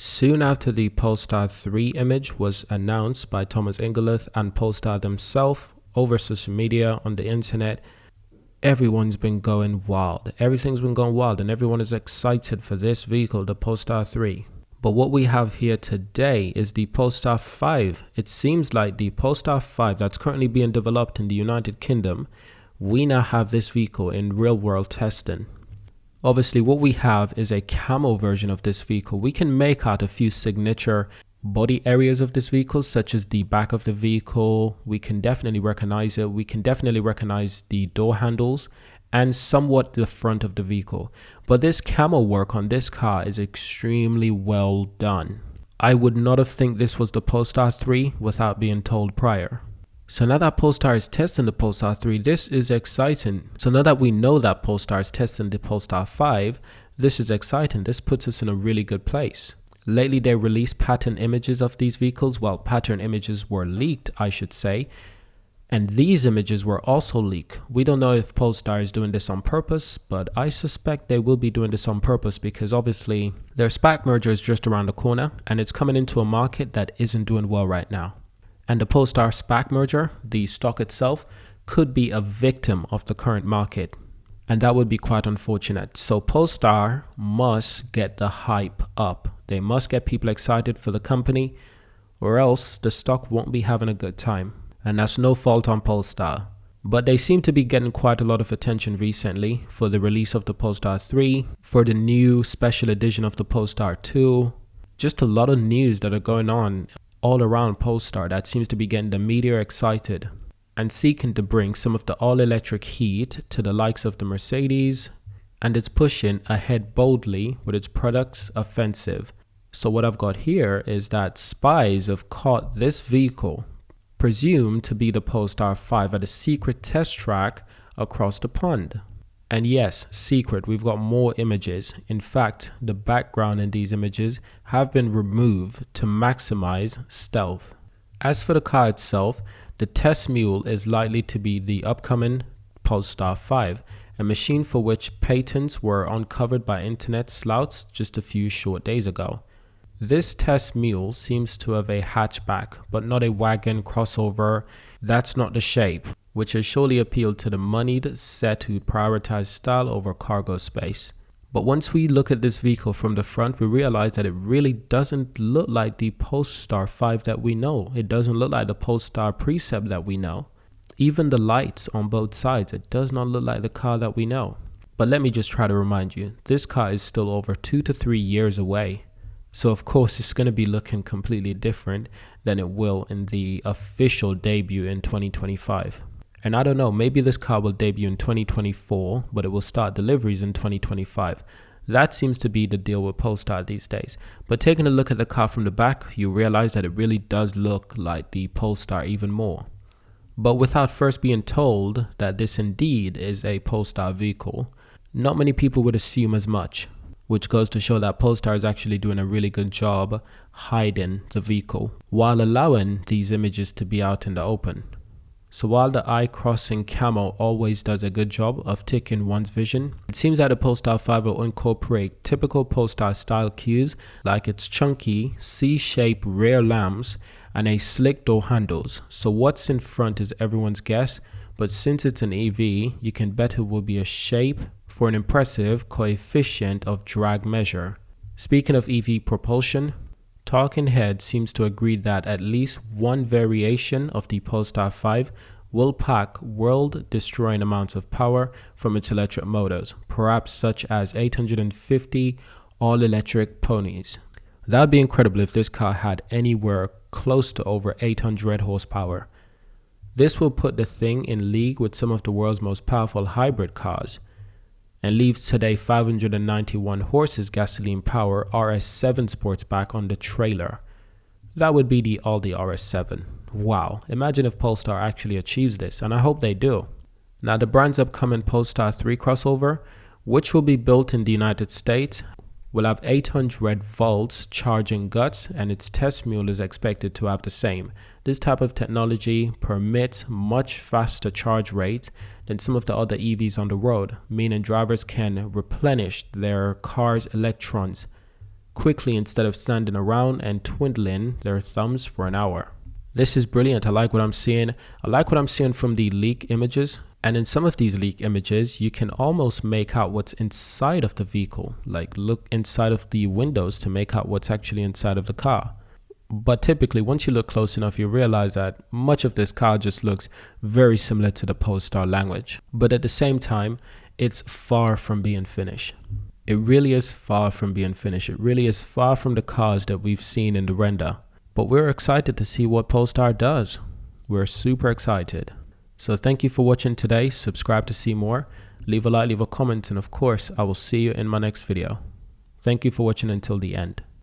Soon after the Polestar 3 image was announced by Thomas Ingerlith and Polestar themselves over social media on the internet, everyone's been going wild. Everything's been going wild and everyone is excited for this vehicle, the Polestar 3. But what we have here today is the Polestar 5. It seems like the Polestar 5 that's currently being developed in the United Kingdom, we now have this vehicle in real-world testing. Obviously, what we have is a Camo version of this vehicle. We can make out a few signature body areas of this vehicle, such as the back of the vehicle. We can definitely recognize it. We can definitely recognize the door handles and somewhat the front of the vehicle. But this Camo work on this car is extremely well done. I would not have think this was the Polestar 3 without being told prior. So now that Polestar is testing the Polestar 3, this is exciting. So now that we know that Polestar is testing the Polestar 5, this is exciting. This puts us in a really good place. Lately, they released pattern images of these vehicles. Well, pattern images were leaked, I should say. And these images were also leaked. We don't know if Polestar is doing this on purpose, but I suspect they will be doing this on purpose because obviously their SPAC merger is just around the corner and it's coming into a market that isn't doing well right now. And the Polestar SPAC merger, the stock itself, could be a victim of the current market. And that would be quite unfortunate. So Polestar must get the hype up. They must get people excited for the company or else the stock won't be having a good time. And that's no fault on Polestar. But they seem to be getting quite a lot of attention recently for the release of the Polestar 3, for the new special edition of the Polestar 2. Just a lot of news that are going on all around Polestar that seems to be getting the media excited and seeking to bring some of the all-electric heat to the likes of the Mercedes, and it's pushing ahead boldly with its products offensive. So what I've got here is that spies have caught this vehicle, presumed to be the Polestar 5, at a secret test track across the pond. And yes, secret, we've got more images. In fact, the background in these images have been removed to maximize stealth. As for the car itself, the test mule is likely to be the upcoming Polestar 5, a machine for which patents were uncovered by internet slouts just a few short days ago. This test mule seems to have a hatchback, but not a wagon crossover. That's not the shape, which has surely appealed to the moneyed set who prioritize style over cargo space. But once we look at this vehicle from the front, we realize that it really doesn't look like the Polestar 5 that we know. It doesn't look like the Polestar Precept that we know. Even the lights on both sides, it does not look like the car that we know. But let me just try to remind you, this car is still over 2 to 3 years away. So of course it's going to be looking completely different than it will in the official debut in 2025. And I don't know, maybe this car will debut in 2024, but it will start deliveries in 2025. That seems to be the deal with Polestar these days. But taking a look at the car from the back, you realize that it really does look like the Polestar even more. But without first being told that this indeed is a Polestar vehicle, not many people would assume as much, which goes to show that Polestar is actually doing a really good job hiding the vehicle while allowing these images to be out in the open. So while the eye-crossing Camo always does a good job of taking one's vision, it seems that the Polestar 5 will incorporate typical Polestar style cues like its chunky C-shaped rear lamps and a slick door handles. So what's in front is everyone's guess, but since it's an EV, you can bet it will be a shape for an impressive coefficient of drag measure. Speaking of EV propulsion, Talking Head seems to agree that at least one variation of the Polestar 5 will pack world-destroying amounts of power from its electric motors, perhaps such as 850 all-electric ponies. That would be incredible if this car had anywhere close to over 800 horsepower. This will put the thing in league with some of the world's most powerful hybrid cars, and leaves today 591 horses gasoline power RS7 Sportsback on the trailer. That would be the Audi RS7. Wow, imagine if Polestar actually achieves this, and I hope they do. Now the brand's upcoming Polestar 3 crossover, which will be built in the United States, will have 800 volts charging guts, and its test mule is expected to have the same. This type of technology permits much faster charge rates than some of the other EVs on the road, meaning drivers can replenish their car's electrons quickly instead of standing around and twiddling their thumbs for an hour. This is brilliant. I like what I'm seeing. I like what I'm seeing from the leak images. And in some of these leak images, you can almost make out what's inside of the vehicle. Like look inside of the windows to make out what's actually inside of the car. But typically, once you look close enough, you realize that much of this car just looks very similar to the Polestar language. But at the same time, it's far from being finished. It really is far from being finished. It really is far from the cars that we've seen in the render. But we're excited to see what Polestar does. We're super excited. So thank you for watching today. Subscribe to see more. Leave a like, leave a comment, and of course, I will see you in my next video. Thank you for watching until the end.